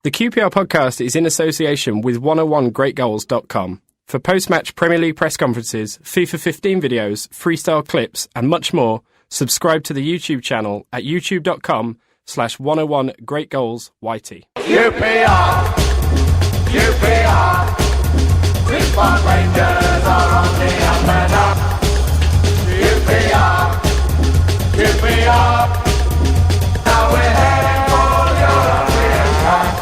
The QPR podcast is in association with 101greatgoals.com. For post-match Premier League press conferences, FIFA 15 videos, freestyle clips and much more, subscribe to the YouTube channel at youtube.com/101greatgoalsyt. QPR, QPR, Brisbane Rangers are on the up and up. QPR, QPR, now we're heading for European Cup.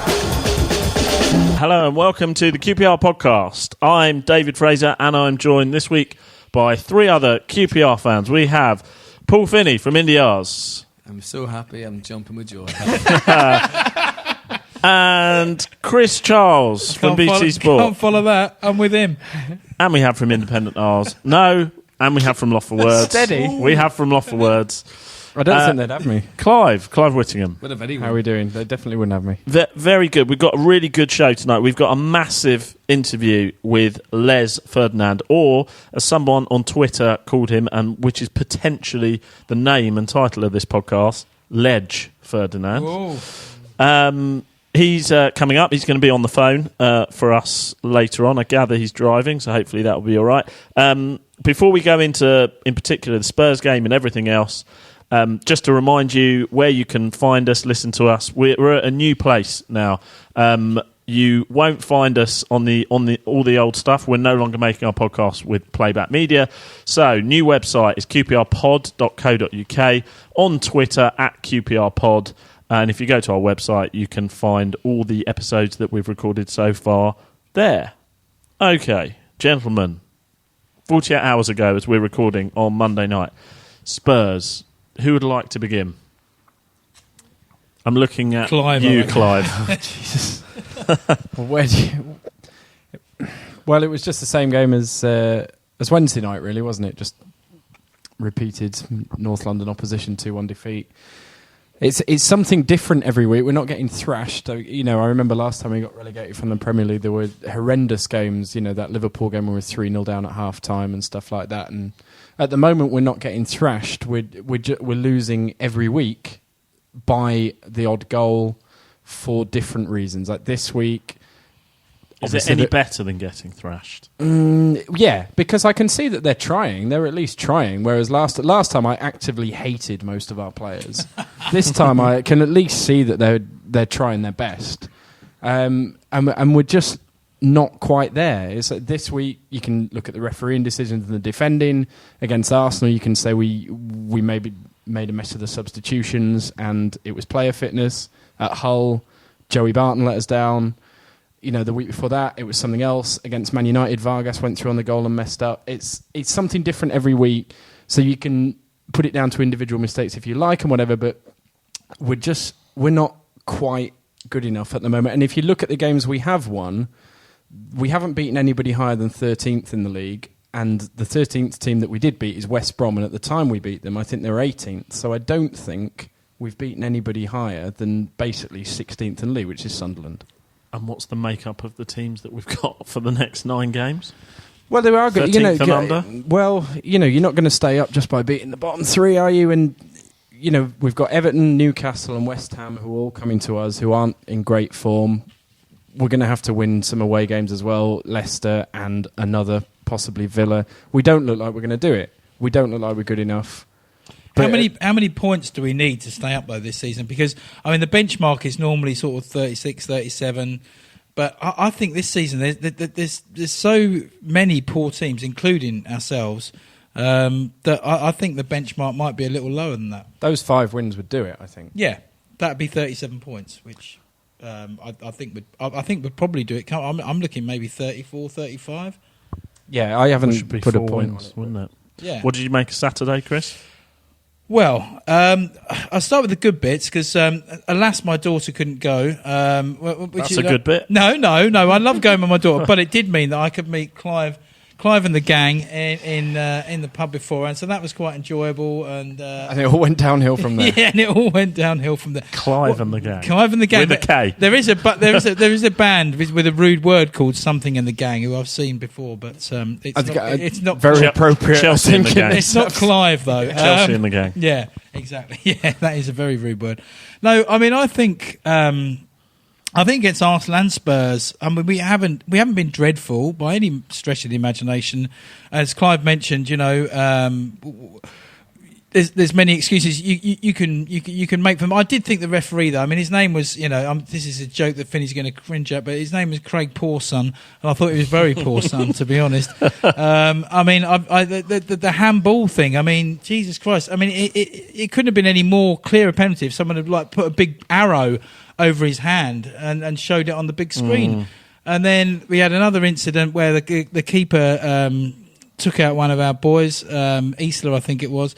Hello and welcome to the QPR podcast. I'm David Fraser and I'm joined this week by three other QPR fans. We have Paul Finney from Indiars. I'm so happy, I'm jumping with joy. And Chris Charles from BT Sport. Can't follow that. I'm with him. And we have from Independent R's. No, and we have from Loft for Words. Steady. We have from Loft for Words. I don't think they'd have me. Clive Whittingham. How are we doing? They definitely wouldn't have me. Very good. We've got a really good show tonight. We've got a massive interview with Les Ferdinand, or as someone on Twitter called him, and which is potentially the name and title of this podcast, Ledge Ferdinand. He's coming up. He's going to be on the phone for us later on. I gather he's driving, so hopefully that will be all right. Before we go into, in particular, the Spurs game and everything else, just to remind you where you can find us, listen to us. We're at a new place now. You won't find us on all the old stuff. We're no longer making our podcast with Playback Media. So, new website is qprpod.co.uk, on Twitter at qprpod. And if you go to our website, you can find all the episodes that we've recorded so far there. Okay, gentlemen, 48 hours ago as we're recording on Monday night, Spurs. Who would like to begin? I'm looking at Clive, you, Clive. Oh, Jesus. Well, it was just the same game as Wednesday night, really, wasn't it? Just repeated North London opposition 2-1 defeat. It's something different every week. We're not getting thrashed. You know, I remember last time we got relegated from the Premier League, there were horrendous games. You know, that Liverpool game where we were 3-0 down at half-time and stuff like that. And at the moment, we're not getting thrashed. We're losing every week by the odd goal for different reasons. Like this week, is it any better than getting thrashed? Yeah, because I can see that they're trying. They're at least trying. Whereas last time I actively hated most of our players. This time I can at least see that they're trying their best. And we're just not quite there. It's like this week you can look at the refereeing decisions and the defending against Arsenal. You can say we maybe made a mess of the substitutions and it was player fitness. At Hull, Joey Barton let us down. You know, the week before that, it was something else. Against Man United, Vargas went through on the goal and messed up. It's something different every week. So you can put it down to individual mistakes if you like and whatever, but we're not quite good enough at the moment. And if you look at the games we have won, we haven't beaten anybody higher than 13th in the league. And the 13th team that we did beat is West Brom. And at the time we beat them, I think they were 18th. So I don't think we've beaten anybody higher than basically 16th in the league, which is Sunderland. And what's the makeup of the teams that we've got for the next 9 games? Well, they are good. 13th and under? Well, you know, you're not going to stay up just by beating the bottom 3, are you? And, you know, we've got Everton, Newcastle and West Ham who are all coming to us, who aren't in great form. We're going to have to win some away games as well, Leicester and another, possibly Villa. We don't look like we're going to do it. We don't look like we're good enough. How many points do we need to stay up, though, this season? Because, I mean, the benchmark is normally sort of 36, 37. But I think this season there's so many poor teams, including ourselves, that I think the benchmark might be a little lower than that. Those 5 wins would do it, I think. Yeah, that'd be 37 points, which I think would probably do it. I'm looking maybe 34, 35. Yeah, I haven't put a 4 point wins, on it. wouldn't it? Yeah. What did you make of Saturday, Chris? Well, I'll start with the good bits because, alas, my daughter couldn't go. That's a good bit. No. I love going with my daughter, but it did mean that I could meet Clive and the gang in the pub beforehand, so that was quite enjoyable. And it all went downhill from there. Yeah, and it all went downhill from there. Clive and the gang. With a K. There is a band with a rude word called Something in the Gang who I've seen before, but it's not very appropriate. Chelsea in the gang. It's not Clive though. Chelsea in the gang. Yeah, exactly. Yeah, that is a very rude word. No, I mean I think I think against Arsenal and Spurs, I mean, we haven't been dreadful by any stretch of the imagination. As Clive mentioned, there's many excuses you can make for them. I did think the referee, though. I mean, his name was, this is a joke that Finney's going to cringe at, but his name was Craig Poorson, and I thought he was very poor son, to be honest. I mean, the handball thing. I mean, Jesus Christ. I mean, it couldn't have been any more clear a penalty if someone had put a big arrow over his hand and showed it on the big screen. And then we had another incident where the keeper took out one of our boys, Isla, I think it was.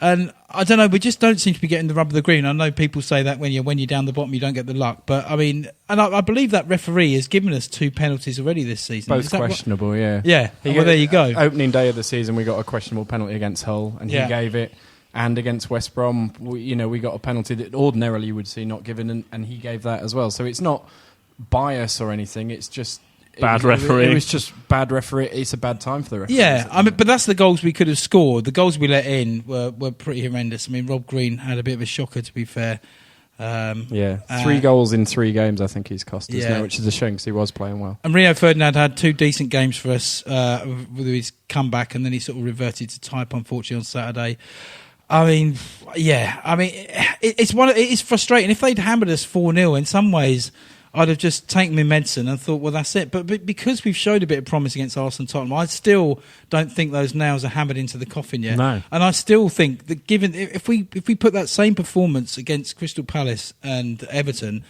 And I don't know, we just don't seem to be getting the rub of the green. I know people say that when you're down the bottom, you don't get the luck. But I mean, and I believe that referee has given us 2 penalties already this season. Both questionable, yeah. Yeah, well, there you go. Opening day of the season, we got a questionable penalty against Hull, and he gave it. And against West Brom, we got a penalty that ordinarily you would see not given, and he gave that as well. So it's not bias or anything. It's just bad referee. It was just bad referee. It's a bad time for the referee. Yeah, I mean, but that's the goals we could have scored. The goals we let in were pretty horrendous. I mean, Rob Green had a bit of a shocker, to be fair. 3 goals in 3 games, I think he's cost us now, which is a shame because he was playing well. And Rio Ferdinand had 2 decent games for us with his comeback, and then he sort of reverted to type, unfortunately, on Saturday. I mean, it's frustrating. If they'd hammered us 4-0, in some ways, I'd have just taken my medicine and thought, well, that's it. But because we've showed a bit of promise against Arsenal and Tottenham, I still don't think those nails are hammered into the coffin yet. No. And I still think that given if we put that same performance against Crystal Palace and Everton,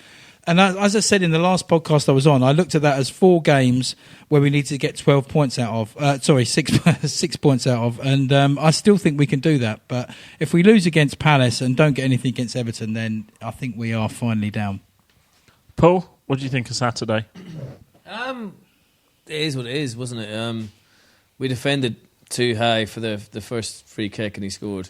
and as I said in the last podcast I was on, I looked at that as 4 games where we need to get 12 points out of. 6 points out of. And I still think we can do that. But if we lose against Palace and don't get anything against Everton, then I think we are finally down. Paul, what do you think of Saturday? It is what it is, wasn't it? We defended too high for the first free kick and he scored.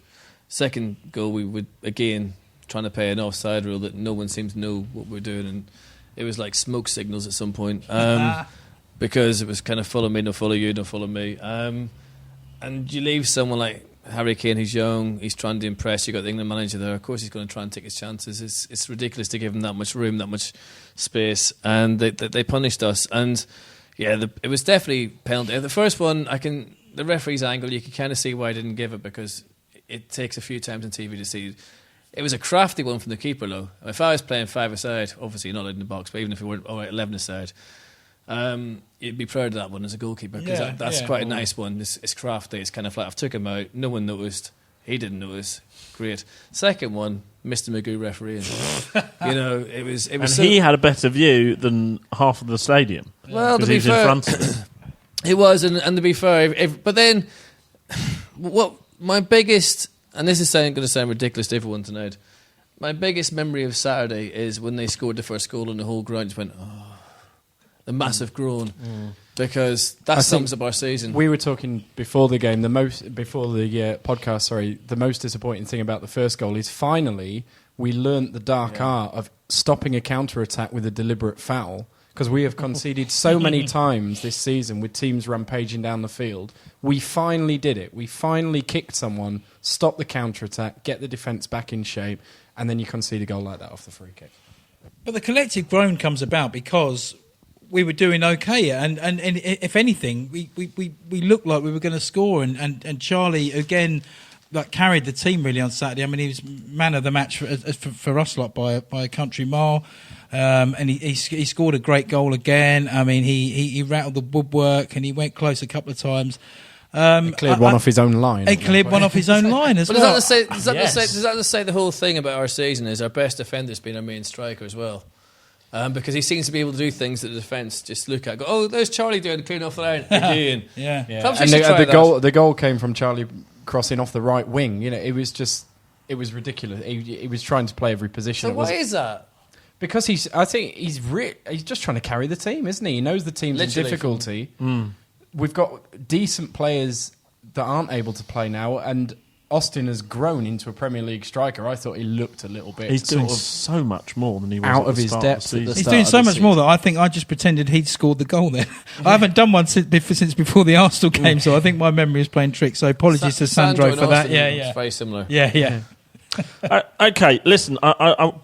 Second goal, we would, again, trying to play an offside rule that no one seems to know what we're doing, and it was like smoke signals at some point because it was kind of follow me, no follow you, no follow me. And you leave someone like Harry Kane, who's young, he's trying to impress. You got the England manager there. Of course, he's going to try and take his chances. It's ridiculous to give him that much room, that much space, and they punished us. And yeah, it was definitely penalty. The first one, the referee's angle, you can kind of see why I didn't give it because it takes a few times on TV to see. It was a crafty one from the keeper, though. If I was playing 5-a-side, obviously not in the box, but even if we were 11-a-side, you'd be proud of that one as a goalkeeper because that's quite a nice one. It's crafty. It's kind of like I've took him out. No one noticed. He didn't notice. Great. Second one, Mr. Magoo refereeing. It was. And he had a better view than half of the stadium. Well, to be he was fair, in front of it. It was, and to be fair, but then what my biggest. And this is going to sound ridiculous to everyone tonight. My biggest memory of Saturday is when they scored the first goal and the whole ground just went, oh, the massive groan. Because that sums up our season. We were talking before the game, the most disappointing thing about the first goal is finally we learnt the dark art of stopping a counter-attack with a deliberate foul. Because we have conceded so many times this season with teams rampaging down the field. We finally did it. We finally kicked someone, stopped the counter-attack, get the defence back in shape, and then you concede a goal like that off the free kick. But the collective groan comes about because we were doing okay, and if anything, we looked like we were going to score, and Charlie, again, carried the team really on Saturday. I mean, he was man of the match for us by a country mile. And he scored a great goal again. I mean, he rattled the woodwork and he went close a couple of times. He cleared one off his own line. He cleared one off his own line as well. Does that just say the whole thing about our season is our best defender's been our main striker as well? Because he seems to be able to do things that the defence just look at. Go, oh, there's Charlie doing clean off the line again. Yeah. And the goal came from Charlie crossing off the right wing. It was ridiculous. He was trying to play every position. So why is that? Because he's just trying to carry the team, isn't he? He knows the team's in difficulty. We've got decent players that aren't able to play now, and Austin has grown into a Premier League striker. I thought he looked a little bit. He's doing so much more than he was out at of the his start depth. Of the He's doing so much more that I think I just pretended he'd scored the goal then. I haven't done one since before the Arsenal game, so I think my memory is playing tricks. So apologies to Sandro for that. Yeah. It's very similar. Yeah. Okay, listen,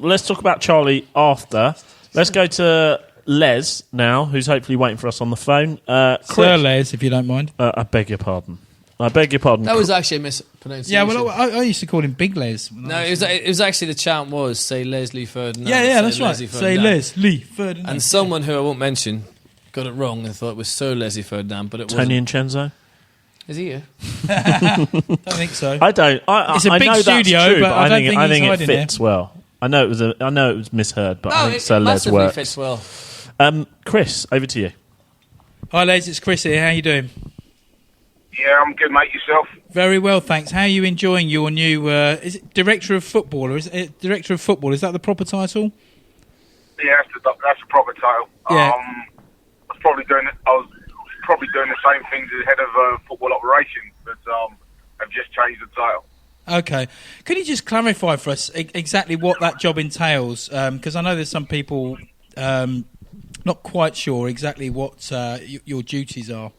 let's talk about Charlie after. Let's go to Les now, who's hopefully waiting for us on the phone. Chris, Sir Les, if you don't mind. I beg your pardon. That was actually a mispronunciation. Yeah, well, I used to call him Big Les. No, it was actually the chant was say Leslie Ferdinand. Yeah, that's right. Leslie Say Leslie Ferdinand. And someone who I won't mention got it wrong and thought it was Sir Leslie Ferdinand, but it wasn't. Tony Vincenzo? Is he here? Don't think so. I don't. It's a I big know studio, that's true, but I don't think I he's think it hiding fits well. I know it was misheard, but I think Sir it Les massively works. fits well. Chris, over to you. Hi, Les. It's Chris here. How you doing? Yeah, I'm good, mate. Yourself? Very well, thanks. How are you enjoying your new? Is it director of football, or is it director of football? Is that the proper title? Yeah, that's the proper title. Yeah. I was probably doing the same things as head of football operations, but I've just changed the title. Okay. Can you just clarify for us exactly what that job entails? Because I know there's some people not quite sure exactly what your duties are.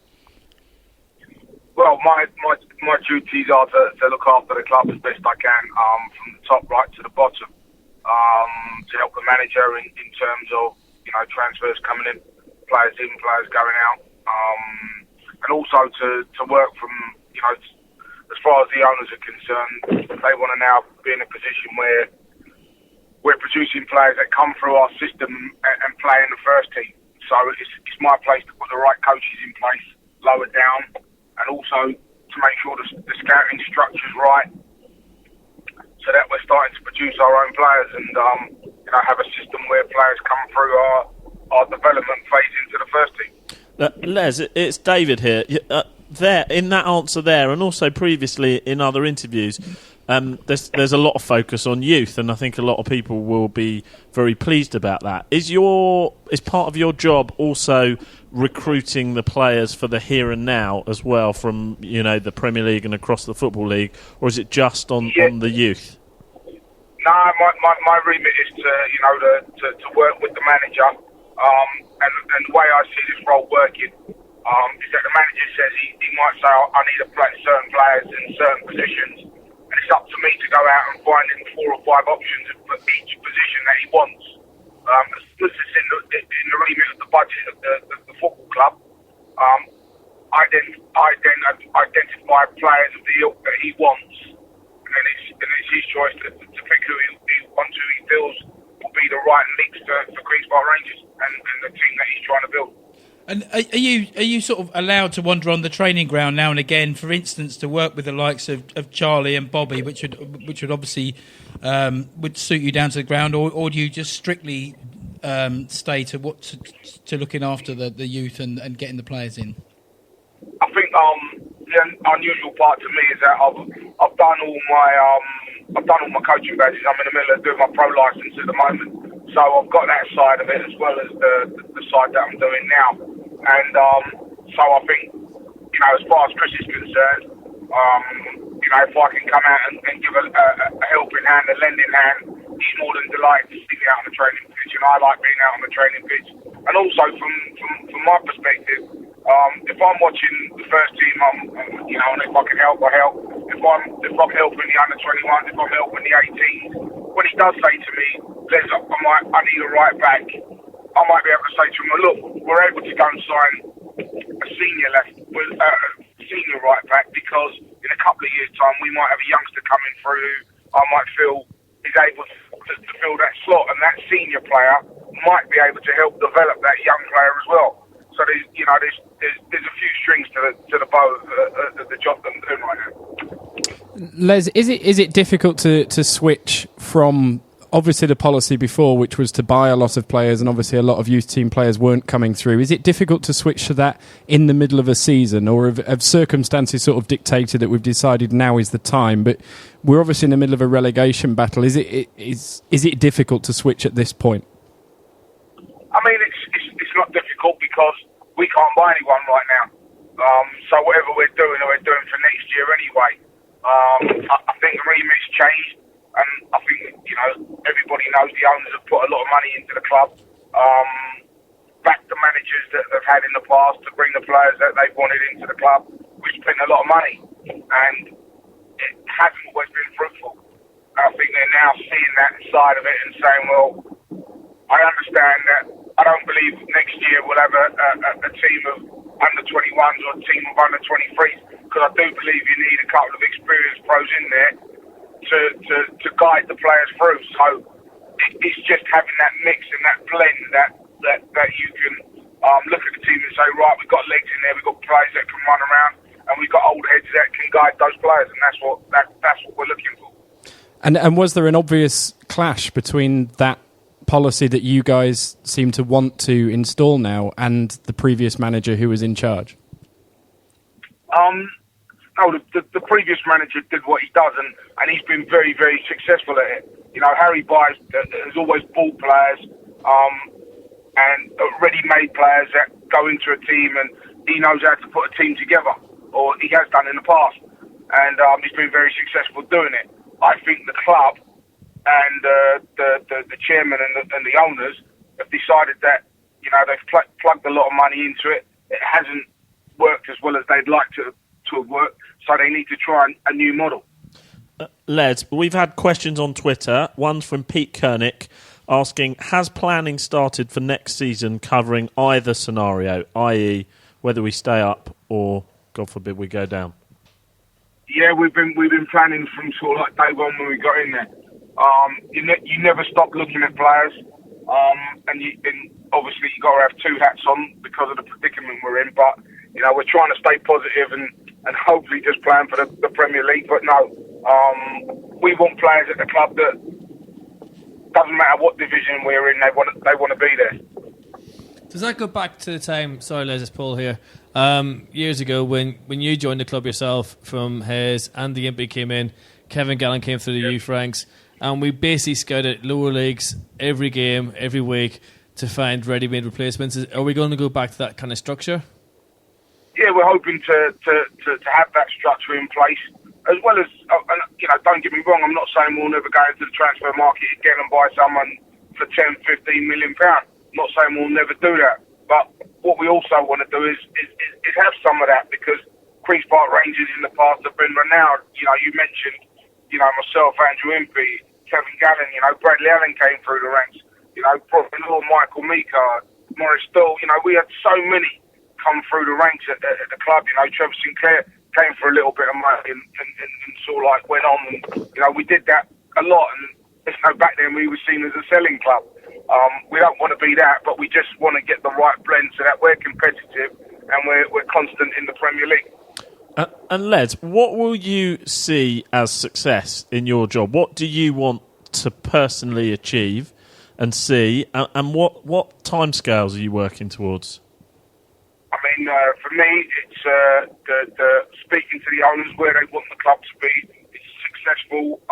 Well, my duties are to look after the club as best I can, from the top right to the bottom, to help the manager in terms of transfers coming in, players in, players going out, and also to work from as far as the owners are concerned, they want to now be in a position where we're producing players that come through our system and play in the first team. So it's my place to put the right coaches in place, lower down, and also to make sure the scouting structure's right, so that we're starting to produce our own players and have a system where players come through our development phase into the first team. Les, it's David here. There, in that answer there, and also previously in other interviews, there's a lot of focus on youth, and I think a lot of people will be very pleased about that. Is part of your job also recruiting the players for the here and now as well from the Premier League and across the Football League, or is it just on the youth? No, my remit is to work with the manager, and the way I see this role working is that the manager says he might say I need to play certain players in certain positions, and it's up to me to go out and find him 4 or 5 options for each position that he wants. As soon as it's in the remit of the budget of the football club, I then identify players of the ilk that he wants, and then it's his choice to pick who he wants, who he feels will be the right links for Queen's Park Rangers and the team that he's trying to build. And are you sort of allowed to wander on the training ground now and again, for instance, to work with the likes of Charlie and Bobby, which would obviously would suit you down to the ground, or do you just strictly stay to looking after the youth and getting the players in? I think the unusual part to me is that I've done all my coaching badges. I'm in the middle of doing my pro license at the moment, so I've got that side of it as well as the side that I'm doing now. And so I think as far as Chris is concerned, if I can come out and give a helping hand, a lending hand, he's more than delighted to see me out on the training pitch, and I like being out on the training pitch. And also from my perspective, if I'm watching the first team, and if I can help, I help. If I'm helping the under-21s, if I'm helping the 18s, when he does say to me, "Les, I need a right back," I might be able to say to him, "Well, look, we're able to go and sign a senior senior right back, because in a couple of years' time we might have a youngster coming through who I might feel is able to fill that slot, and that senior player might be able to help develop that young player as well." So there's a few strings to the bow of the job that I'm doing right now. Les, is it difficult to switch from obviously the policy before, which was to buy a lot of players, and obviously a lot of youth team players weren't coming through? Is it difficult to switch to that in the middle of a season, or have circumstances sort of dictated that we've decided now is the time? But we're obviously in the middle of a relegation battle. Is it difficult to switch at this point? I mean, it's not difficult because we can't buy anyone right now. So whatever we're doing for next year anyway. I think the remit's changed, and I think everybody knows the owners have put a lot of money into the club. Back the managers that they've had in the past to bring the players that they've wanted into the club. We spent a lot of money, and it hasn't always been fruitful. And I think they're now seeing that side of it and saying, well, I understand that. I don't believe next year we'll have a team of under 21s or a team of under 23s, because I do believe you need a couple of experienced pros in there to guide the players through. So it's just having that mix and that blend that you can look at the team and say, right, we've got legs in there, we've got players that can run around, and we've got old heads that can guide those players, and that's what we're looking for. And was there an obvious clash between that policy that you guys seem to want to install now and the previous manager who was in charge? No, the previous manager did what he does, and he's been very, very successful at it. You know, Harry Byes has always bought players and ready-made players that go into a team, and he knows how to put a team together, or he has done in the past, and he's been very successful doing it. I think the club and the chairman and the owners have decided that, you know, they've plugged a lot of money into it. It hasn't worked as well as they'd like to have worked, so they need to try a new model. Les, we've had questions on Twitter. One's from Pete Koenig asking, has planning started for next season covering either scenario, i.e. whether we stay up or, God forbid, we go down? Yeah, we've been planning from sort of like day one when we got in there. You never stop looking at players, and obviously you got to have two hats on because of the predicament we're in. But you know, we're trying to stay positive and hopefully just plan for the Premier League. But no, we want players at the club that doesn't matter what division we're in, they want to be there. Does that go back to the time? Sorry, Les, it's Paul here. Years ago, when you joined the club yourself from Hayes, Andy Impey came in, Kevin Gallen came through the youth ranks, and we basically scouted lower leagues every game, every week to find ready-made replacements. Are we going to go back to that kind of structure? Yeah, we're hoping to have that structure in place, as well as, you know, don't get me wrong, I'm not saying we'll never go into the transfer market again and buy someone for 10, 15 million pounds. I'm not saying we'll never do that. But what we also want to do is have some of that, because Queen's Park Rangers in the past have been renowned. You know, you mentioned, you know, myself, Andrew Impey, Kevin Gallen, you know, Bradley Allen came through the ranks, you know, Brian Law, Michael Meeker, Maurice Stoll, you know, we had so many come through the ranks at the club. You know, Trevor Sinclair came for a little bit of money and sort of like went on, and, you know, we did that a lot, and, you know, back then we were seen as a selling club. We don't want to be that, but we just want to get the right blend so that we're competitive and we're constant in the Premier League. And Les, what will you see as success in your job? What do you want to personally achieve and see, and what timescales are you working towards? I mean, for me, it's the speaking to the owners where they want the club to be. It's a successful,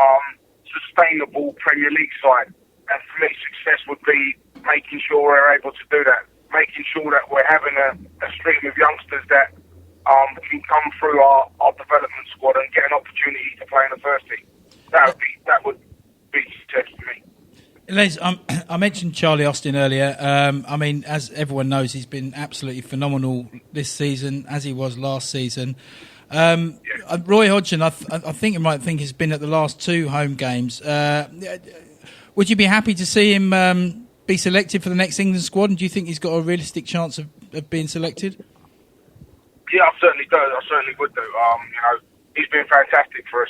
sustainable Premier League side. And for me, success would be making sure we're able to do that, making sure that we're having a stream of youngsters that can come through our development squad and get an opportunity to play in the first team. That would be success for me. Les, I mentioned Charlie Austin earlier. I mean, as everyone knows, he's been absolutely phenomenal this season, as he was last season. Roy Hodgson, I think you might think, has been at the last two home games. Would you be happy to see him be selected for the next England squad? And do you think he's got a realistic chance of being selected? Yeah, I certainly do. I certainly would do. You know, he's been fantastic for us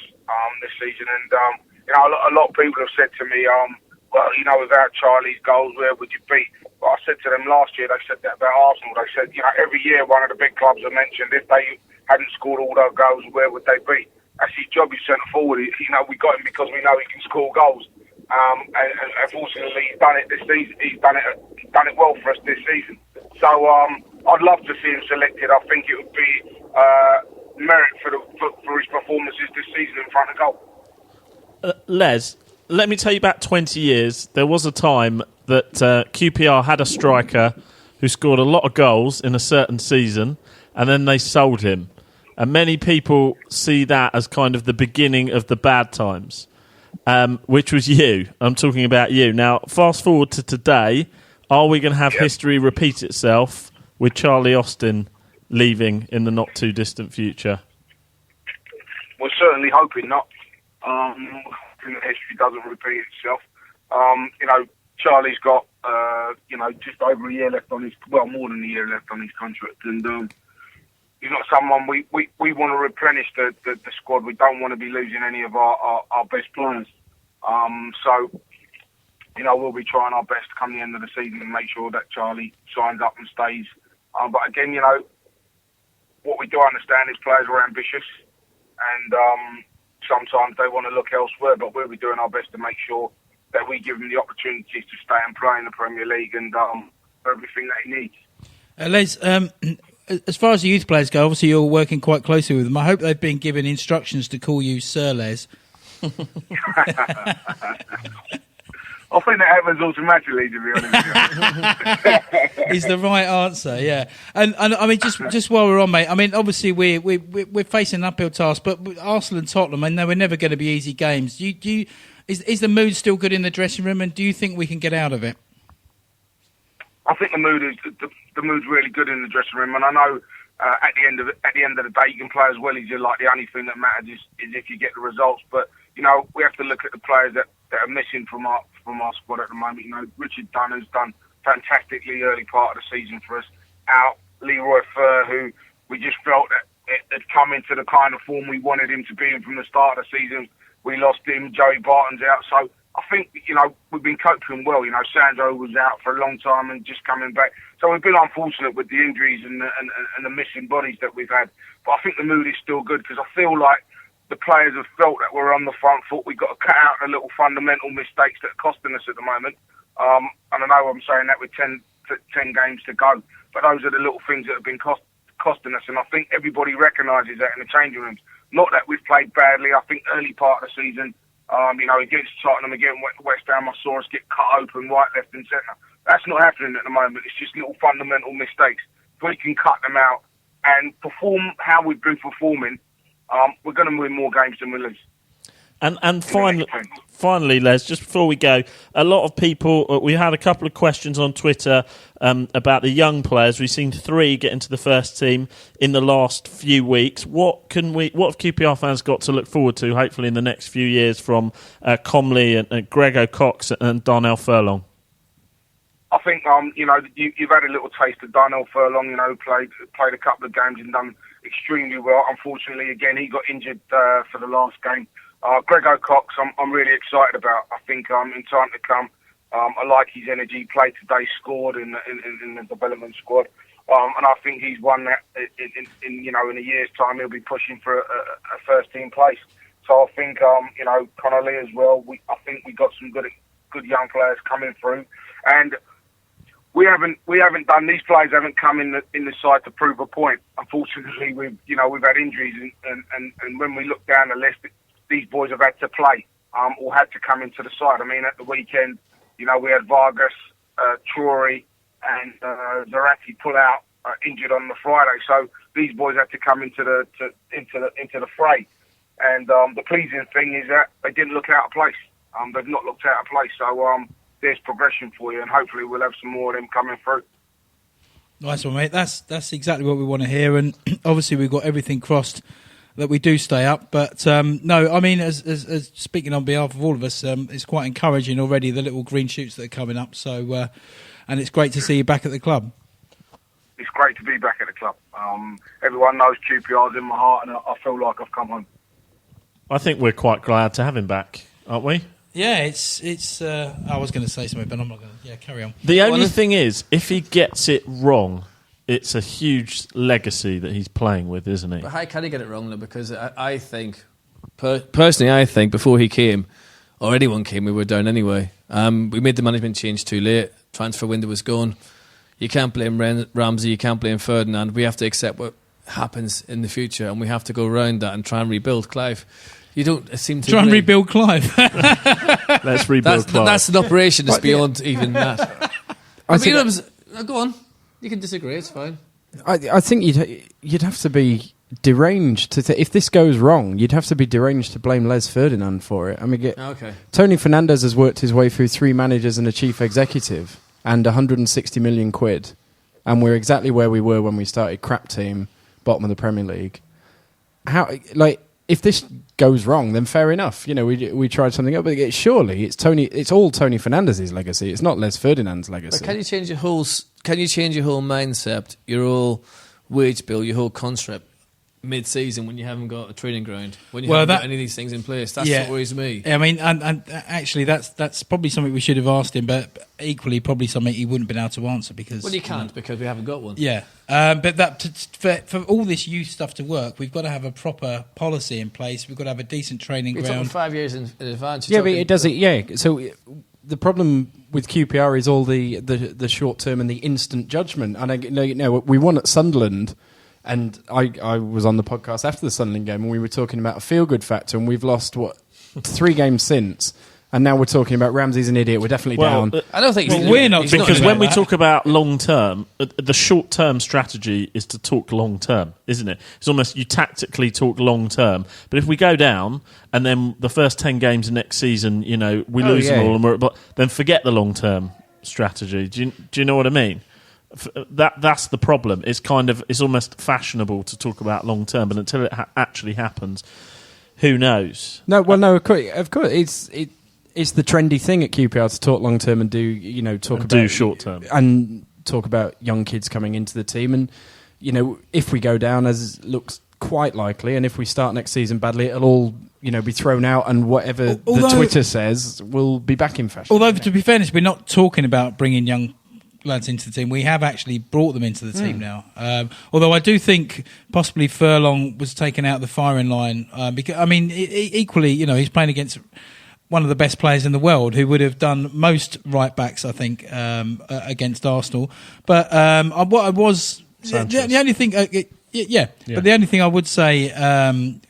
this season, and you know, a lot of people have said to me, well, you know, without Charlie's goals, where would you be? But I said to them last year, they said that about Arsenal. They said, you know, every year one of the big clubs are mentioned. If they hadn't scored all those goals, where would they be? That's his job. He's centre forward. You know, we got him because we know he can score goals. And unfortunately, he's done it this season. He's done it well for us this season. So I'd love to see him selected. I think it would be merit for his performances this season in front of goal. Les, let me tell you, about 20 years, there was a time that QPR had a striker who scored a lot of goals in a certain season, and then they sold him. And many people see that as kind of the beginning of the bad times. Which was you. I'm talking about you. Now, fast forward to today, are we going to have history repeat itself with Charlie Austin leaving in the not-too-distant future? We're certainly hoping not. Hoping that history doesn't repeat itself. You know, Charlie's got, just over a year left on his, well, more than a year left on his contract, and he's not someone we want to replenish the squad. We don't want to be losing any of our best players. So, we'll be trying our best to come the end of the season and make sure that Charlie signs up and stays. But again, what we do understand is players are ambitious, and sometimes they want to look elsewhere, but we'll be doing our best to make sure that we give him the opportunities to stay and play in the Premier League and everything that he needs. Les, as far as the youth players go, obviously you're working quite closely with them. I hope they've been given instructions to call you Sir Les. I think that happens automatically, to be honest with you. Is the right answer, yeah. And I mean, just while we're on, mate, I mean, obviously we're facing an uphill task, but Arsenal and Tottenham, I know, we're never going to be easy games. Is the mood still good in the dressing room, and do you think we can get out of it? I think the mood's really good in the dressing room, and I know at the end of the day you can play as well as you like. The only thing that matters is if you get the results. But we have to look at the players that are missing from our squad at the moment. Richard Dunn has done fantastically early part of the season for us. Out Leroy Fer, who we just felt that it had come into the kind of form we wanted him to be in from the start of the season. We lost him. Joey Barton's out, so I think, we've been coping well. Sandro was out for a long time and just coming back. So we've been unfortunate with the injuries and the missing bodies that we've had. But I think the mood is still good because I feel like the players have felt that we're on the front foot. We've got to cut out the little fundamental mistakes that are costing us at the moment. And I know I'm saying that with 10 games to go, but those are the little things that have been costing us. And I think everybody recognises that in the changing rooms. Not that we've played badly. I think early part of the season, against Tottenham, against West Ham, I saw us get cut open right, left and centre. That's not happening at the moment. It's just little fundamental mistakes. If we can cut them out and perform how we've been performing, we're going to win more games than we lose. And finally, Les, just before we go, a lot of people, we had a couple of questions on Twitter about the young players. We've seen 3 get into the first team in the last few weeks. What have QPR fans got to look forward to, hopefully, in the next few years from Comley and Grego Cox and Darnell Furlong? I think, you've had a little taste of Darnell Furlong, played a couple of games and done extremely well. Unfortunately, again, he got injured for the last game. Grego Cox, I'm really excited about. I think in time to come, I like his energy. Played today, scored in the development squad, and I think he's one that in a year's time he'll be pushing for a first team place. So I think Connolly as well. I think we got some good young players coming through, and we haven't done. These players haven't come in the side to prove a point. Unfortunately, we've had injuries, and when we look down the list, these boys have had to play or had to come into the side. I mean, at the weekend, we had Vargas, Traore, and Zarate pull out injured on the Friday. So these boys had to come into the fray. And the pleasing thing is that they didn't look out of place. They've not looked out of place. So there's progression for you, and hopefully we'll have some more of them coming through. Nice one, mate. That's exactly what we want to hear, and obviously we've got everything crossed that we do stay up. But no, I mean, as speaking on behalf of all of us, it's quite encouraging already, the little green shoots that are coming up. So, and it's great to see you back at the club. It's great to be back at the club. Everyone knows QPR's in my heart, and I feel like I've come home. I think we're quite glad to have him back, aren't we? Yeah, it's. I was going to say something, but I'm not going to. Yeah, carry on. The only thing is, if he gets it wrong, it's a huge legacy that he's playing with, isn't it? But how can he get it wrong, though? Because I think, personally, I think before he came, or anyone came, we were down anyway. We made the management change too late. Transfer window was gone. You can't blame Ramsey. You can't blame Ferdinand. We have to accept what happens in the future, and we have to go around that and try and rebuild. Clive, you don't seem to... Try and rebuild Clive. Let's rebuild Clive. That's an operation that's beyond even that. Go on. You can disagree, it's fine. I think you'd have to be deranged to if this goes wrong. You'd have to be deranged to blame Les Ferdinand for it. I mean, okay. Tony Fernandes has worked his way through 3 managers and a chief executive and 160 million quid, and we're exactly where we were when we started. Crap team, bottom of the Premier League. How if this goes wrong, then fair enough. We tried something up, but surely it's all Tony Fernandez's legacy. It's not Les Ferdinand's legacy. But can you change your whole mindset, your whole wage bill, your whole concept mid-season when you haven't got a training ground, when you haven't got any of these things in place? That's what worries me. I mean, and actually, that's probably something we should have asked him, but equally probably something he wouldn't have been able to answer because. Well, you can't because we haven't got one. Yeah, but for all this youth stuff to work, we've got to have a proper policy in place. We've got to have a decent training We're ground. talking 5 years in advance. Yeah, but it does it. Yeah, so. The problem with QPR is all the short term and the instant judgment. And we won at Sunderland, and I was on the podcast after the Sunderland game, and we were talking about a feel good factor, and we've lost 3 games since. And now we're talking about Ramsey's an idiot. We're definitely down. I don't think we're not because when we talk about long term, the short term strategy is to talk long term, isn't it? It's almost you tactically talk long term. But if we go down and then the first 10 games of next season, we lose them all, and then forget the long term strategy. Do you know what I mean? That's the problem. It's almost fashionable to talk about long term, but until it actually happens, who knows? No, of course, it's the trendy thing at QPR to talk long term and do short term and talk about young kids coming into the team. And if we go down, as looks quite likely, and if we start next season badly, it'll all be thrown out, and whatever the Twitter says will be back in fashion. Although, to be fair, we're not talking about bringing young lads into the team. We have actually brought them into the team now. Although I do think possibly Furlong was taken out of the firing line because equally, he's playing against one of the best players in the world, who would have done most right backs, I think, against Arsenal. But what I was the only thing, but the only thing I would say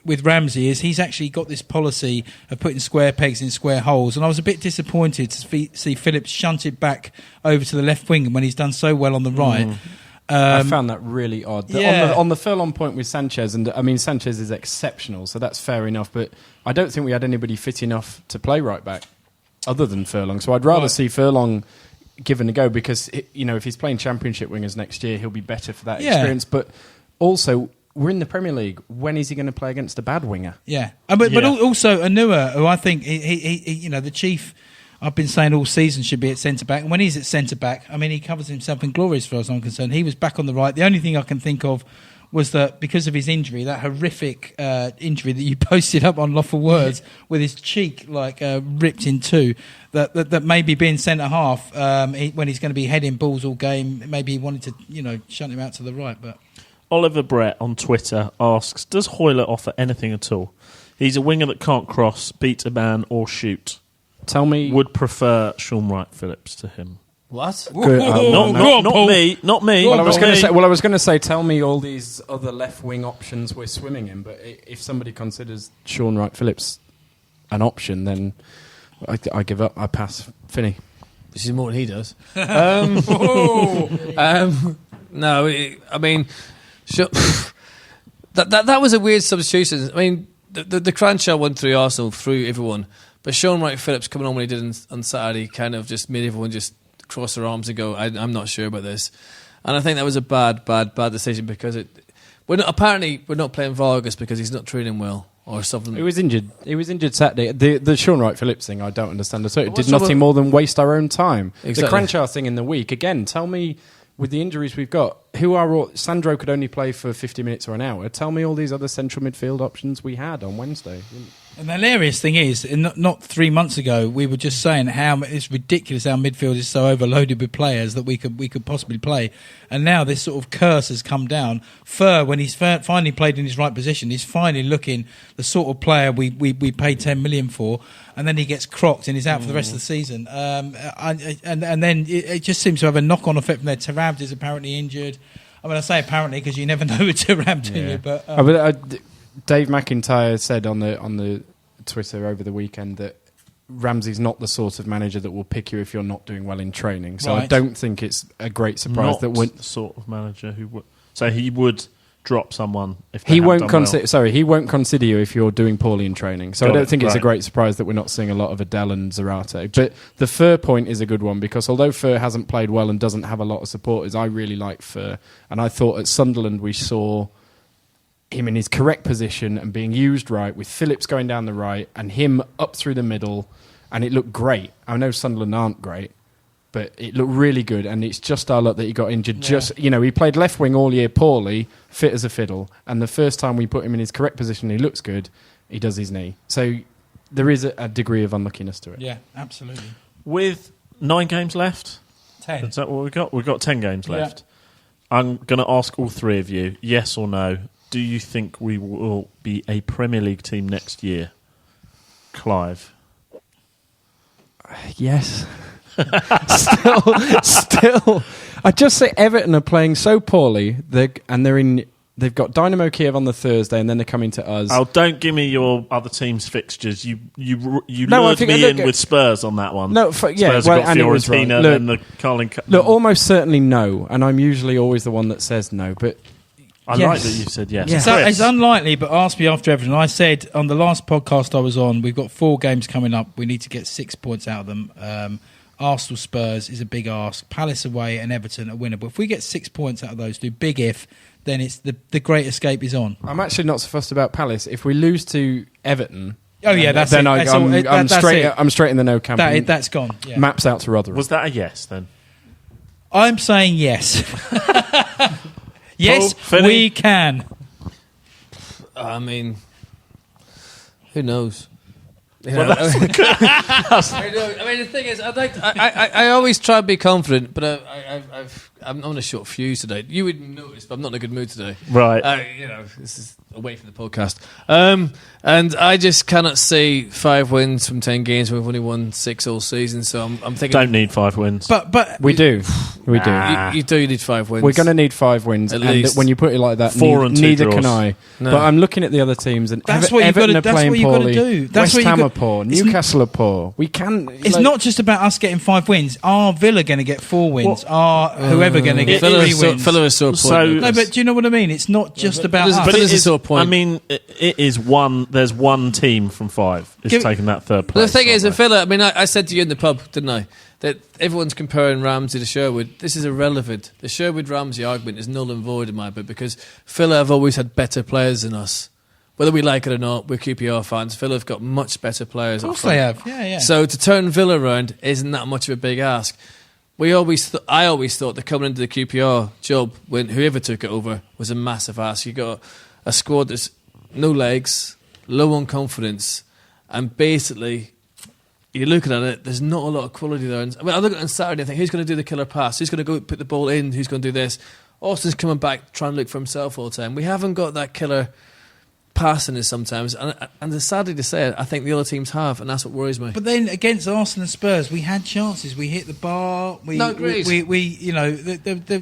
with Ramsey is he's actually got this policy of putting square pegs in square holes, and I was a bit disappointed to see Phillips shunted back over to the left wing when he's done so well on the right. I found that really odd. On the Furlong point with Sanchez, and Sanchez is exceptional, so that's fair enough, but I don't think we had anybody fit enough to play right back other than Furlong. So I'd rather see Furlong given a go, because if he's playing Championship wingers next year, he'll be better for that experience. But also, we're in the Premier League. When is he going to play against a bad winger? Yeah, but also Anua, who I think he the chief. I've been saying all season should be at centre-back. And when he's at centre-back, he covers himself in glory as far as I'm concerned. He was back on the right. The only thing I can think of was that because of his injury, that horrific injury that you posted up on Lawful Words with his cheek ripped in two, that maybe being centre-half, when he's going to be heading balls all game, maybe he wanted to shunt him out to the right. But Oliver Brett on Twitter asks, does Hoylett offer anything at all? He's a winger that can't cross, beat a man or shoot. Tell me, would prefer Sean Wright-Phillips to him. What? Not me. Well, I was going to say, tell me all these other left wing options we're swimming in. But if somebody considers Sean Wright-Phillips an option, then I give up. I pass. Finney. This is more than he does. No, that was a weird substitution. The Cranshaw one through Arsenal threw everyone. But Sean Wright-Phillips coming on when he did on Saturday kind of just made everyone just cross their arms and go, I'm not sure about this. And I think that was a bad decision, because we're not playing Vargas because he's not training well or something. He was injured Saturday. The Sean Wright-Phillips thing I don't understand. So it did nothing more than waste our own time. Exactly. The Cranshaw thing in the week, again, tell me, with the injuries we've got, Sandro could only play for 50 minutes or an hour. Tell me all these other central midfield options we had on Wednesday. And the hilarious thing is, not 3 months ago, we were just saying how it's ridiculous our midfield is so overloaded with players that we could possibly play. And now this sort of curse has come down. Fur, when he's finally played in his right position, he's finally looking the sort of player we paid 10 million for, and then he gets crocked and he's out for the rest of the season. And then it just seems to have a knock-on effect from there. Tarabd is apparently injured. I say apparently because you never know with Tarabd, do you? But Dave McIntyre said on the Twitter over the weekend that Ramsey's not the sort of manager that will pick you if you're not doing well in training. So I don't think it's a great surprise the sort of manager who would. So he would drop someone if they he won't consider. Well. Sorry, he won't consider you if you're doing poorly in training. So I don't think it's a great surprise that we're not seeing a lot of Adele and Zarate. But the Fur point is a good one, because although Fur hasn't played well and doesn't have a lot of supporters, I really like Fur. And I thought at Sunderland we saw, you know, a bit of a change. And I think we're going to see a bit of that again. But the Fur point is a good one, because although Fur hasn't played well and doesn't have a lot of supporters, I really like Fur. And I thought at Sunderland we saw, him in his correct position and being used right, with Phillips going down the right and him up through the middle, and it looked great. I know Sunderland aren't great, but it looked really good, and it's just our luck that he got injured. He played left wing all year poorly, fit as a fiddle, and the first time we put him in his correct position, he looks good, he does his knee. So there is a degree of unluckiness to it. Yeah, absolutely. With 9 games left? 10. Is that what we've got? We've got 10 games left. I'm going to ask all three of you, yes or no, do you think we will be a Premier League team next year? Clive? Yes. Still. I just say Everton are playing so poorly, they've got Dynamo Kiev on the Thursday, and then they're coming to us. Oh, don't give me your other team's fixtures. You lured me in with Spurs on that one. No, Spurs have got Fiorentina, then the Carling Cup. Look, almost certainly no, and I'm usually always the one that says no, but I like that you said yes. So it's unlikely, but ask me after Everton. I said on the last podcast I was on, we've got 4 games coming up. We need to get 6 points out of them. Arsenal Spurs is a big ask. Palace away and Everton a winner. But if we get 6 points out of those two, big if, then it's the great escape is on. I'm actually not so fussed about Palace. If we lose to Everton, then I'm straight in the no camp. That's gone. Yeah. Maps out to Rotherham. Was that a yes then? I'm saying yes. Yes, Paul, we can. I mean, who knows? Well, I mean, the thing is, I always try to be confident, but I'm on a short fuse today. You would notice, but I'm not in a good mood today. Right. This is away from the podcast. And I just cannot see 5 wins from 10 games. We've only won 6 all season, so I'm thinking. Don't need 5 wins. But we do. We do. You do need 5 wins. We're going to need 5 wins. At and least. when you put it like that, 4 and 2 neither draws. can I. No. But I'm looking at the other teams, and That's what you've Everton got to- are that's playing what you've got to poorly. do. That's West what you've Ham got- are poor. It's Newcastle are poor. We can. it's not just about us getting 5 wins. Are Villa going to get 4 wins? Are whoever going to get 3 wins? Villa is so So- No, but do you know what I mean? It's not just about us. But it there's a is, sore point. I mean, it is one. There's one team from 5 is taking that third place. The thing is, aren't at Villa, I mean, I said to you in the pub, didn't I, that everyone's comparing Ramsey to Sherwood. This is irrelevant. The Sherwood-Ramsey argument is null and void in my book because Villa have always had better players than us. Whether we like it or not, we're QPR fans. Villa have got much better players. Of course they have. Yeah. So to turn Villa around isn't that much of a big ask. I always thought that coming into the QPR job, when whoever took it over, was a massive ask. You got a squad that's no legs, low on confidence, and basically you're looking at it. There's not a lot of quality there. I mean, I look at it on Saturday. I think who's going to do the killer pass? Who's going to go put the ball in? Who's going to do this? Austin's coming back trying to look for himself all the time. We haven't got that killer passing us sometimes, and sadly to say it, I think the other teams have, and that's what worries me. But then against Arsenal and Spurs, we had chances. We hit the bar. We you know.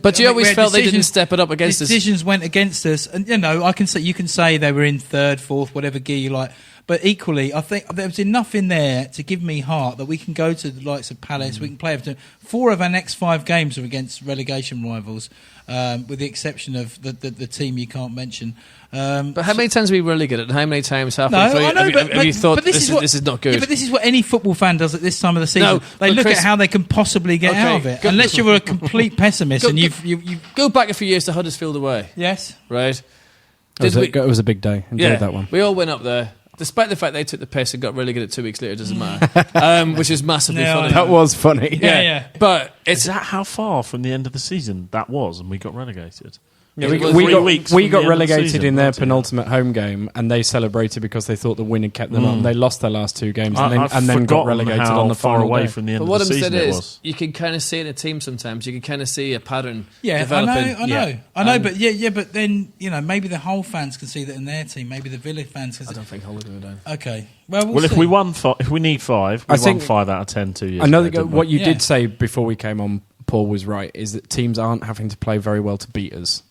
But you always felt they didn't step it up against us. Decisions went against us, and you know, you can say they were in 3rd, 4th, whatever gear you like. But equally, I think there was enough in there to give me heart that we can go to the likes of Palace. We can play Everton. 4 of our next 5 games are against relegation rivals, with the exception of the team you can't mention. But how many times have we relegated? And how many times halfway through have you thought this is not good? Yeah, but this is what any football fan does at this time of the season. No, they look Chris, at how they can possibly get out of it. Unless you're a complete pessimist and you've go back a few years to Huddersfield away. Yes, right. It was a big day. Enjoyed that one. We all went up there. Despite the fact they took the piss and got relegated 2 weeks later, doesn't matter. Which is massively funny. That was funny. Yeah. But Is that how far from the end of the season that was, and we got relegated? Yeah, It was we 3 weeks got from the end of the relegated season, in their wasn't it? penultimate home game, and they celebrated because they thought the win had kept them up. They lost their last 2 games and then got relegated how on the far final away day. from the end But of what the I'm season saying it is, was. you can kind of see in a team sometimes. You can kind of see a pattern yeah, developing. I know, but but then maybe the Hull fans can see that in their team. Maybe the Villa fans can. I don't think Hull will go down. Okay, well, Well, see. if we need 5, we I won think 5 out of 10 2 years I know ago, didn't what we? you Yeah. did say before we came on, Paul, was right, is that teams aren't having to play very well to beat us.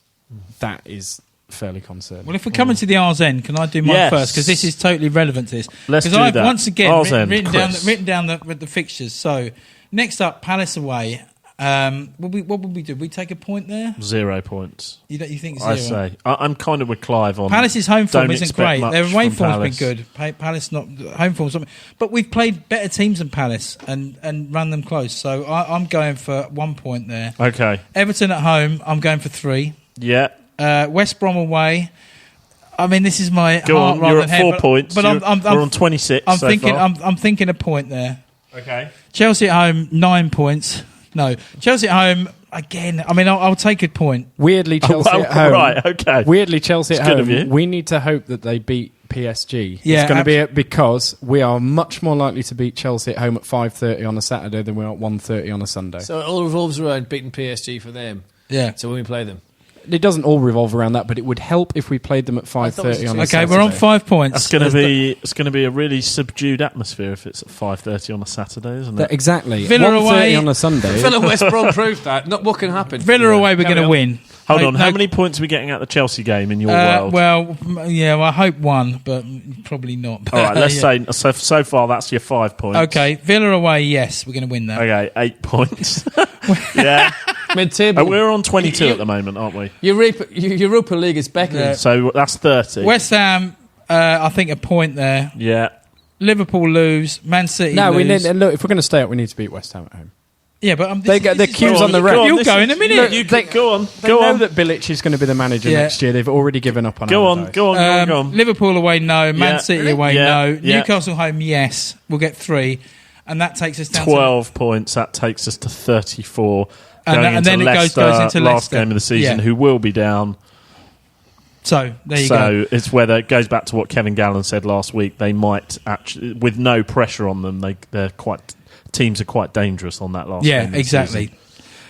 That is fairly concerning. Well, if we're coming to the R's end, can I do mine Yes. first? Because this is totally relevant to this. Let's Because do I've that. once again R's end, written down Chris. the fixtures. So next up, Palace away. What would we do? We take a point there? 0 points. You think 0? I say. I'm kind of with Clive on. Palace's home form don't isn't expect great. much Their away from form's Palace. been good. Palace not home form's not, but we've played better teams than Palace and run them close. So I'm going for 1 point there. Okay. Everton at home, I'm going for 3. Yeah. West Brom away. I mean, this is my Go heart on, rather you're than at head, 4 points. But We're on 26 I'm so thinking. far. I'm thinking a point there. Okay. Chelsea at home, 9 points. No, Chelsea at home again. I mean, I'll take a point. Weirdly, Chelsea well, at home. right, okay. Weirdly, Chelsea It's at good of you. home. We need to hope that they beat PSG. Yeah, it's going to be it because we are much more likely to beat Chelsea at home at 5:30 on a Saturday than we are at 1:30 on a Sunday. So it all revolves around beating PSG for them. Yeah. So when we play them. It doesn't all revolve around that, but it would help if we played them at 5:30 on a Okay, Saturday. we're on 5 points. That's going to be. It's going to be a really subdued atmosphere if it's at 5:30 on a Saturday, isn't it? Exactly. Villa 1:30 away. on a Sunday. Villa West Brom proved that. Not what can happen. Villa away, we're going to win. Hold No- on. no- How many points are we getting at the Chelsea game in your world? Well, yeah, well, I hope 1, but probably not. All right. Let's Yeah. say so far that's your 5 points. Okay, Villa away, yes, we're going to win that. Okay. 8 points. Yeah. Mid-table. We're on 22 at the moment, aren't we? Europa League is beckoning. Yeah. So that's 30. West Ham, I think a point there. Yeah. Liverpool lose. Man City No, we lose. need. Look, if we're going to stay up, we need to beat West Ham at home. Yeah, but They get their queues on the Go rack. on, You'll this go is- in a minute. Look, you go on. They Go know on. that Bilic is going to be the manager Yeah. next year. They've already given up on Go on. Allardyce. Go on. Go on. Go on. Liverpool away, no. Man Yeah. City away, Yeah. no. Yeah. Newcastle home, yes. We'll get 3. And that takes us down 12 points. That takes us to 34. And Going that- and into then it goes Leicester, into last Leicester. game of the season, Yeah. who will be down. So, there you go. So it's whether it goes back to what Kevin Gallen said last week. They might actually, with no pressure on them, teams are quite dangerous on that last. Yeah, game of the exactly. season.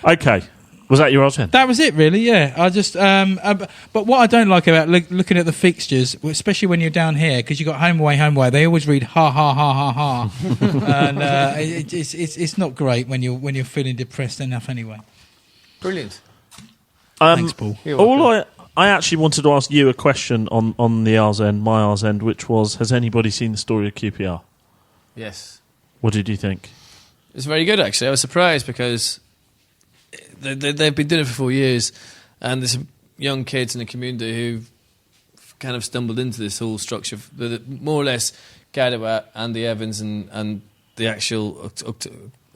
Okay, was that your option? That was it, really. Yeah, I just. But what I don't like about looking at the fixtures, especially when you're down here, because you got home away. They always read ha ha ha ha ha, and it's not great when you're feeling depressed enough anyway. Brilliant. Thanks, Paul. I actually wanted to ask you a question on the R's end, my R's end, which was: has anybody seen the story of QPR? Yes. What did you think? It's very good, actually. I was surprised because they've been doing it for 4 years, and there's some young kids in the community who kind of stumbled into this whole structure, more or less Gadawat, Andy Evans, and the actual,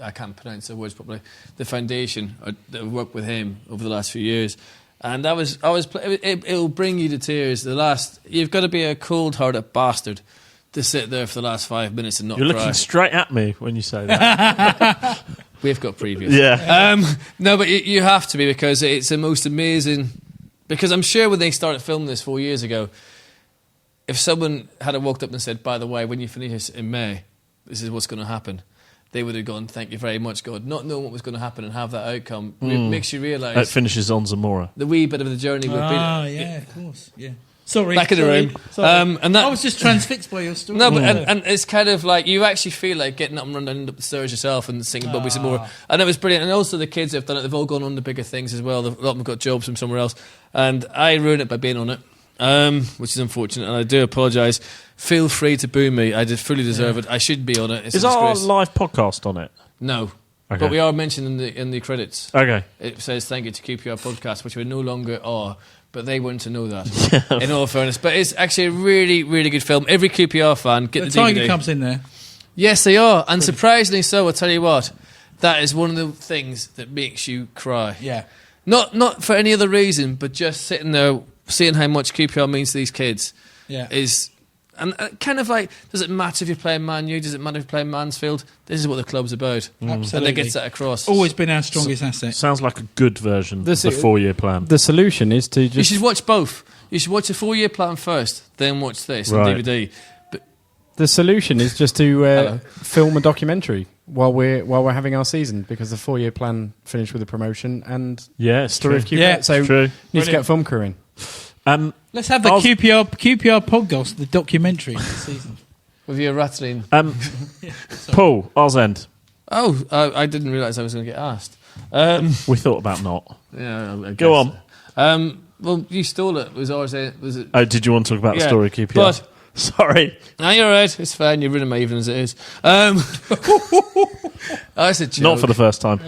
I can't pronounce the words properly, the foundation that worked with him over the last few years. And it'll bring you to tears. You've got to be a cold-hearted bastard to sit there for the last 5 minutes and not You're cry. looking straight at me when you say that. We've got previous. Yeah. No, but you have to be, because it's the most amazing. Because I'm sure when they started filming this 4 years ago, if someone had walked up and said, "By the way, when you finish this in May, this is what's going to happen," they would have gone, "Thank you very much, God." Not knowing what was going to happen and have that outcome makes you It realise finishes on Zamora. the wee bit of the journey we've been. Yeah, of course. Yeah. Sorry. Back in the room. Sorry. And that, I was just transfixed by your story. No, but and it's kind of like you actually feel like getting up and running up the stairs yourself and singing Bobby some more. And it was brilliant. And also the kids have done it. They've all gone on to bigger things as well. A lot of them got jobs from somewhere else. And I ruined it by being on it, which is unfortunate. And I do apologise. Feel free to boo me. I did fully deserve it. I should be on it. It's Is a our disgrace. live podcast on it? No. Okay. But we are mentioned in the credits. Okay. It says thank you to QPR podcast, which we no longer are. But they weren't to know that, in all fairness. But it's actually a really, really good film. Every QPR fan, get the the Tiger DVD. comes in there. Yes, they are. And surprisingly so, I'll tell you what, that is one of the things that makes you cry. Yeah. Not for any other reason, but just sitting there, seeing how much QPR means to these kids Yeah. is... And kind of like, does it matter if you're playing Man U? Does it matter if you're playing Mansfield? This is what the club's about. Absolutely. And it gets that across. Always been our strongest asset. Sounds like a good version of the This is- 4-year plan. The solution is to You just should watch both. You should watch a 4-year plan first, then watch this on Right. DVD. But the solution is just to Hello. film a documentary while we're having our season, because the 4-year plan finished with the promotion and Yeah, it's story true. of QPR. Yeah, so true. need to get a film crew in. Let's have the I'll- QPR podcast, the documentary this season. with your rattling... Paul, R's end. Oh, I didn't realise I was going to get asked. We thought about not. Yeah, I Go guess. on. Well, you stole it. Was it? Oh, did you want to talk about the Yeah, story of QPR? but- Sorry. No, you're right. It's fine. You're ruining my evening as it is. That's a joke. Not for the first time.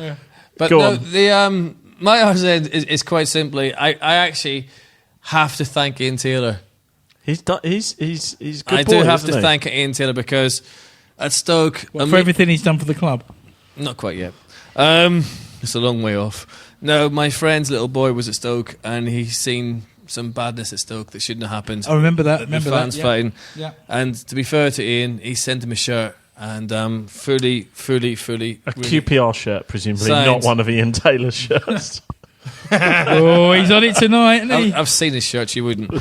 But Go no, on. the my answer is quite simply. I actually have to thank Ian Taylor. He's good. I boy, do have isn't to he? thank Ian Taylor, because at Stoke, For everything he's done for the club. not quite yet. It's a long way off. No, my friend's little boy was at Stoke, and he's seen some badness at Stoke that shouldn't have happened. I remember that. The fans fighting. Yeah. And to be fair to Ian, he sent him a shirt, and fully a really QPR shirt, presumably signed. not one of Ian Taylor's shirts. Oh, he's on it tonight, isn't he? I've seen his shirt. You wouldn't.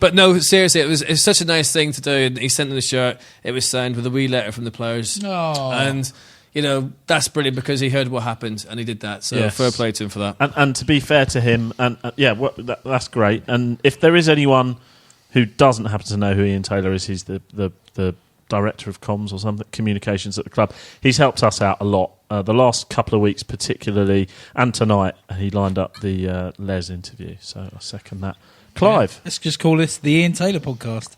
But no, seriously, it was such a nice thing to do. And he sent him the shirt. It was signed with a wee letter from the players. Oh. And that's brilliant because he heard what happened and he did that. So Yes. fair play to him for that. And to be fair to him, that's great. And if there is anyone who doesn't happen to know who Ian Taylor is, he's the director of comms or something, communications at the club. He's helped us out a lot. The last couple of weeks particularly, and tonight he lined up the Les interview. So I second that. Clive. Yeah. Let's just call this the Ian Taylor podcast.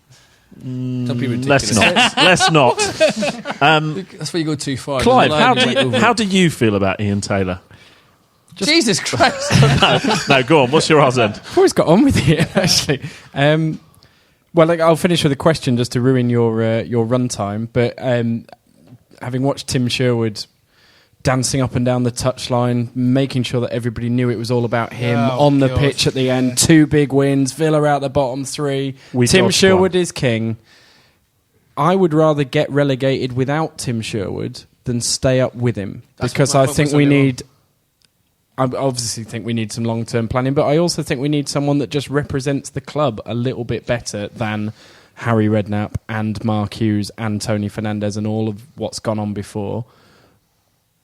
Don't be ridiculous. Let's not. That's where you go too far. Clive, There's a line how do you feel about Ian Taylor? Jesus Christ. No, go on. What's your odds end? I've always got on with it, actually. I'll finish with a question just to ruin your runtime. But having watched Tim Sherwood dancing up and down the touchline, making sure that everybody knew it was all about him on the pitch at the end, 2 big wins, Villa out the bottom 3. Tim Sherwood is king. I would rather get relegated without Tim Sherwood than stay up with him. Because I think we need... I obviously think we need some long-term planning, but I also think we need someone that just represents the club a little bit better than Harry Redknapp and Mark Hughes and Tony Fernandez and all of what's gone on before.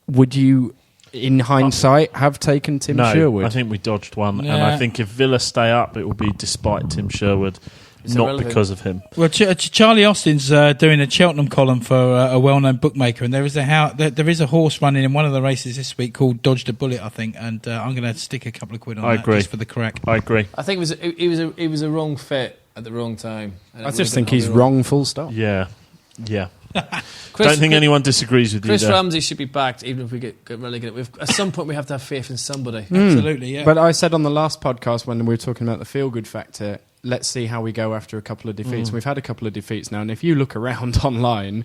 Would you, in hindsight, have taken Tim Sherwood? I think we dodged one, Yeah. and I think if Villa stay up, it will be despite Tim Sherwood, not irrelevant. because of him. Well, Charlie Austin's doing a Cheltenham column for a well-known bookmaker, and there is a horse running in one of the races this week called Dodged a Bullet, I think, and I'm going to stick a couple of quid on I that agree. just for the crack. I agree. I think it was a wrong fit at the wrong time. I just think he's wrong, full stop. Yeah. Don't think anyone disagrees with Chris you there. Ramsey should be backed, even if we get relegated. At some point, we have to have faith in somebody. Absolutely, yeah. But I said on the last podcast when we were talking about the feel-good factor, let's see how we go after a couple of defeats. We've had a couple of defeats now, and if you look around online,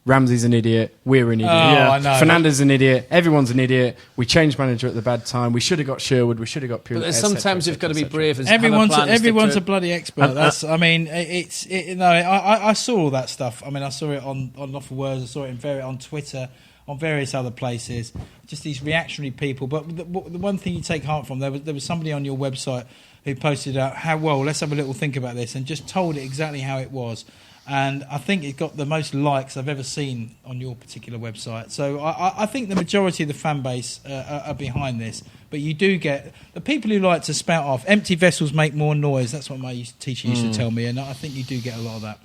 Ramsey's an idiot, we're an idiot, I know. Fernandez an idiot, everyone's an idiot, we changed manager at the bad time, we should have got Sherwood, we should have got Pure. But sometimes you've got to be brave. And Everyone's have a plan a bloody expert. I saw all that stuff. I mean, I saw it on Off of Words. I saw it on Twitter, on various other places. Just these reactionary people. But the one thing you take heart from, there was somebody on your website who posted out let's have a little think about this, and just told it exactly how it was. And I think it got the most likes I've ever seen on your particular website. So I think the majority of the fan base are behind this. But you do get the people who like to spout off. Empty vessels make more noise. That's what my teacher used to tell me. And I think you do get a lot of that.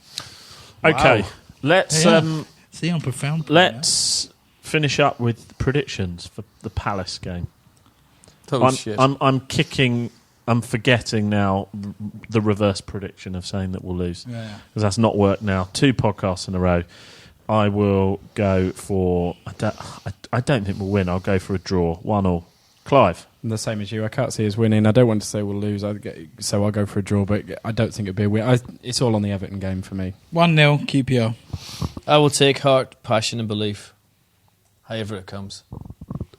Okay, let's See, I'm profound. let's finish up with predictions for the Palace game. shit. I'm forgetting now the reverse prediction of saying that we'll lose. Yeah. Because that's not worked now. 2 podcasts in a row. I will go for... I don't think we'll win. I'll go for a draw. 1-1. Clive? I'm the same as you. I can't see us winning. I don't want to say we'll lose, so I'll go for a draw, but I don't think it'll be a win. It's all on the Everton game for me. 1-0 QPR. I will take heart, passion, and belief, however it comes.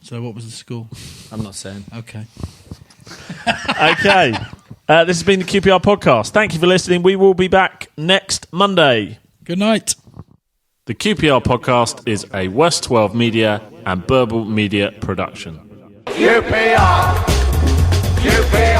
So what was the score? I'm not saying. Okay. Okay. This has been the QPR podcast. Thank you for listening. We will be back next Monday. Good night. The QPR podcast is a West 12 Media and Burble Media production. QPR, QPR.